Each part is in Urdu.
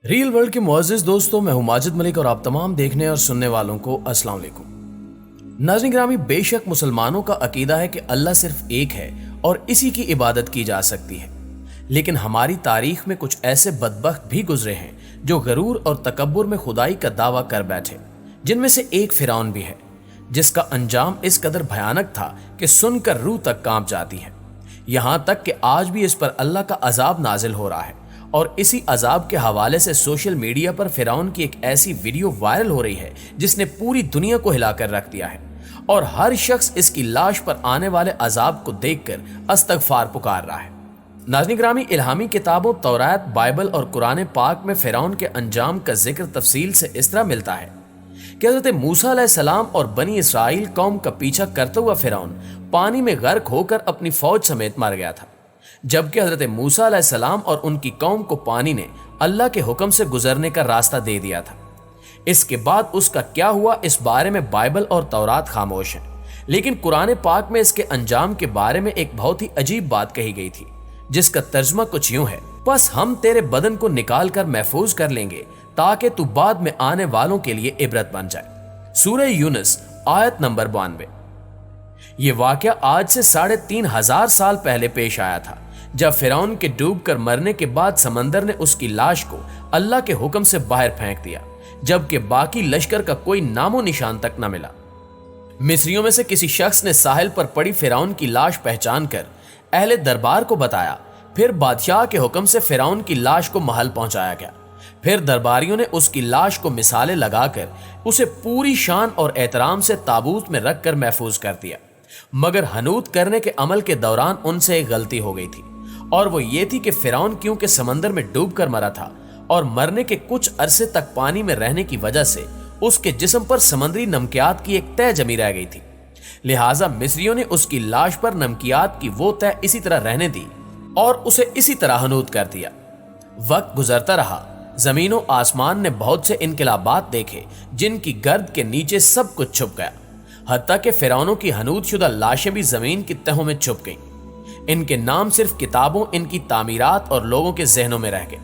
ریل ورلڈ کے معزز دوستوں، میں ہوں ماجد ملک اور آپ تمام دیکھنے اور سننے والوں کو السلام علیکم۔ ناظرین گرامی، بے شک مسلمانوں کا عقیدہ ہے کہ اللہ صرف ایک ہے اور اسی کی عبادت کی جا سکتی ہے، لیکن ہماری تاریخ میں کچھ ایسے بدبخت بھی گزرے ہیں جو غرور اور تکبر میں خدائی کا دعویٰ کر بیٹھے، جن میں سے ایک فرعون بھی ہے، جس کا انجام اس قدر بھیانک تھا کہ سن کر روح تک کانپ جاتی ہے، یہاں تک کہ آج بھی اس پر اللہ کا عذاب نازل ہو رہا ہے۔ اور اسی عذاب کے حوالے سے سوشل میڈیا پر فرعون کی ایک ایسی ویڈیو وائرل ہو رہی ہے جس نے پوری دنیا کو ہلا کر رکھ دیا ہے، اور ہر شخص اس کی لاش پر آنے والے عذاب کو دیکھ کر استغفار پکار رہا ہے۔ ناظرین گرامی، الہامی کتابوں تورات، بائبل اور قرآن پاک میں فرعون کے انجام کا ذکر تفصیل سے اس طرح ملتا ہے کہ حضرت موسیٰ علیہ السلام اور بنی اسرائیل قوم کا پیچھا کرتا ہوا فرعون پانی میں غرق ہو کر اپنی فوج سمیت مر گیا تھا، جبکہ حضرت موسیٰ علیہ السلام اور ان کی قوم کو پانی نے اللہ کے حکم سے گزرنے کا راستہ دے دیا تھا۔ اس کے بعد اس کا کیا ہوا، اس بارے میں بائبل اور تورات خاموش ہیں، لیکن قرآن پاک میں اس کے انجام کے بارے میں ایک بہت ہی عجیب بات کہی گئی تھی، جس کا ترجمہ کچھ یوں ہے: بس ہم تیرے بدن کو نکال کر محفوظ کر لیں گے تاکہ تو بعد میں آنے والوں کے لیے عبرت بن جائے۔ سورہ یونس آیت نمبر 92۔ یہ واقعہ آج سے 3500 سال پہلے پیش آیا تھا، جب فرعون کے ڈوب کر مرنے کے بعد سمندر نے اس کی لاش کو اللہ کے حکم سے باہر پھینک دیا، جبکہ باقی لشکر کا کوئی نام و نشان تک نہ ملا۔ مصریوں میں سے کسی شخص نے ساحل پر پڑی فرعون کی لاش پہچان کر اہل دربار کو بتایا، پھر بادشاہ کے حکم سے فرعون کی لاش کو محل پہنچایا گیا، پھر درباریوں نے اس کی لاش کو مثالیں لگا کر اسے پوری شان اور احترام سے تابوت میں رکھ کر محفوظ کر دیا، مگر حنوط کرنے کے عمل کے دوران ان سے ایک غلطی ہو گئی تھی، اور وہ یہ تھی کہ فرعون کیونکہ سمندر میں ڈوب کر مرا تھا اور مرنے کے کچھ عرصے تک پانی میں رہنے کی وجہ سے اس کے جسم پر سمندری نمکیات کی ایک تہ جمی رہ گئی تھی، لہٰذا مصریوں نے اس کی لاش پر نمکیات کی وہ تہ اسی طرح رہنے دی اور اسے اسی طرح حنوط کر دیا۔ وقت گزرتا رہا، زمین و آسمان نے بہت سے انقلابات دیکھے جن کی گرد کے نیچے سب کچھ چھپ گیا، حتیٰ کہ فرعونوں کی حنوط شدہ لاشیں بھی زمین کی تہوں میں چھپ گئیں۔ ان کے نام صرف کتابوں، ان کی تعمیرات اور لوگوں کے ذہنوں میں رہ گئے۔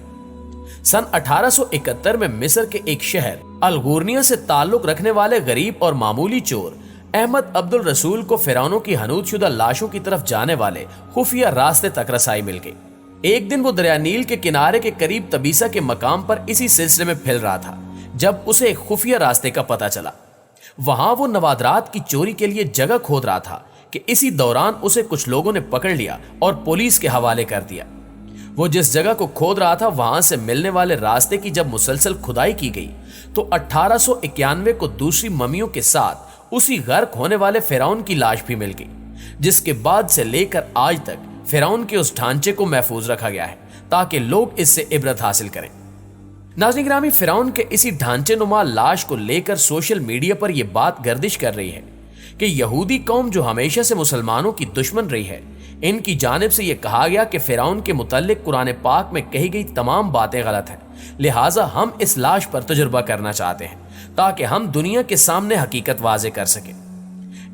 سن 1871 میں مصر کے ایک شہر الغورنیہ سے تعلق رکھنے والے غریب اور معمولی چور احمد عبد الرسول کو فرعونوں کی حنوط شدہ لاشوں کی طرف جانے والے خفیہ راستے تک رسائی مل گئی۔ ایک دن وہ دریا نیل کے کنارے کے قریب طبیسہ کے مقام پر اسی سلسلے میں پھیل رہا تھا جب اسے ایک خفیہ راستے کا پتہ چلا۔ وہاں وہ نوادرات کی چوری کے لیے جگہ کھود رہا تھا کہ اسی دوران اسے کچھ لوگوں نے پکڑ لیا اور پولیس کے حوالے کر دیا۔ وہ جس جگہ کو کھود رہا تھا وہاں سے ملنے والے راستے کی جب مسلسل کھدائی کی گئی تو 1891 کو دوسری ممیوں کے ساتھ اسی غرق ہونے والے فرعون کی لاش بھی مل گئی، جس کے بعد سے لے کر آج تک فرعون کے اس ڈھانچے کو محفوظ رکھا گیا ہے تاکہ لوگ اس سے عبرت حاصل کریں۔ ناظرین گرامی، فرعون کے اسی ڈھانچے نما لاش کو لے کر سوشل میڈیا پر یہ بات گردش کر رہی ہے کہ یہودی قوم جو ہمیشہ سے مسلمانوں کی دشمن رہی ہے، ان کی جانب سے یہ کہا گیا کہ فرعون کے متعلق قرآن پاک میں کہی گئی تمام باتیں غلط ہیں، لہٰذا ہم اس لاش پر تجربہ کرنا چاہتے ہیں تاکہ ہم دنیا کے سامنے حقیقت واضح کر سکیں۔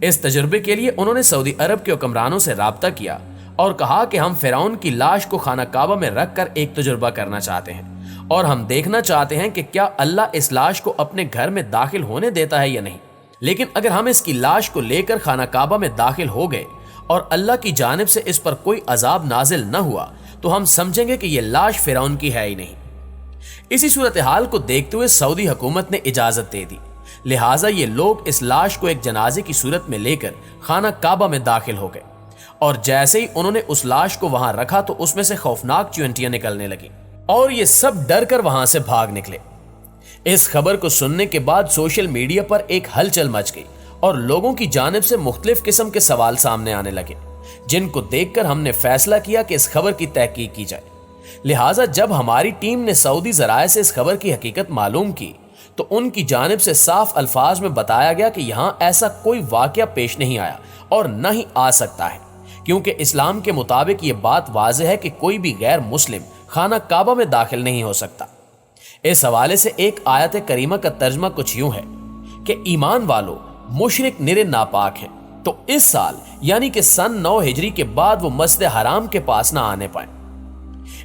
اس تجربے کے لیے انہوں نے سعودی عرب کے حکمرانوں سے رابطہ کیا اور کہا کہ ہم فرعون کی لاش کو خانہ کعبہ میں رکھ کر ایک تجربہ کرنا چاہتے ہیں، اور ہم دیکھنا چاہتے ہیں کہ کیا اللہ اس لاش کو اپنے گھر میں داخل ہونے دیتا ہے یا نہیں۔ لیکن اگر ہم اس کی لاش کو لے کر خانہ کعبہ میں داخل ہو گئے اور اللہ کی جانب سے اس پر کوئی عذاب نازل نہ ہوا تو ہم سمجھیں گے کہ یہ لاش فرعون کی ہے ہی نہیں۔ اسی صورتحال کو دیکھتے ہوئے سعودی حکومت نے اجازت دے دی، لہٰذا یہ لوگ اس لاش کو ایک جنازے کی صورت میں لے کر خانہ کعبہ میں داخل ہو گئے، اور جیسے ہی انہوں نے اس لاش کو وہاں رکھا تو اس میں سے خوفناک چیونٹیاں نکلنے لگیں اور یہ سب ڈر کر وہاں سے بھاگ نکلے۔ اس خبر کو سننے کے بعد سوشل میڈیا پر ایک ہلچل مچ گئی اور لوگوں کی جانب سے مختلف قسم کے سوال سامنے آنے لگے، جن کو دیکھ کر ہم نے فیصلہ کیا کہ اس خبر کی تحقیق کی جائے۔ لہٰذا جب ہماری ٹیم نے سعودی ذرائع سے اس خبر کی حقیقت معلوم کی تو ان کی جانب سے صاف الفاظ میں بتایا گیا کہ یہاں ایسا کوئی واقعہ پیش نہیں آیا اور نہ ہی آ سکتا ہے، کیونکہ اسلام کے مطابق یہ بات واضح ہے کہ کوئی بھی غیر مسلم خانہ کعبہ میں داخل نہیں ہو سکتا۔ اس حوالے سے ایک آیت کریمہ کا ترجمہ کچھ یوں ہے کہ ایمان والو، مشرک نرے ناپاک ہیں تو اس سال یعنی کہ سن 9 ہجری کے بعد وہ مسجد حرام کے پاس نہ آنے پائیں۔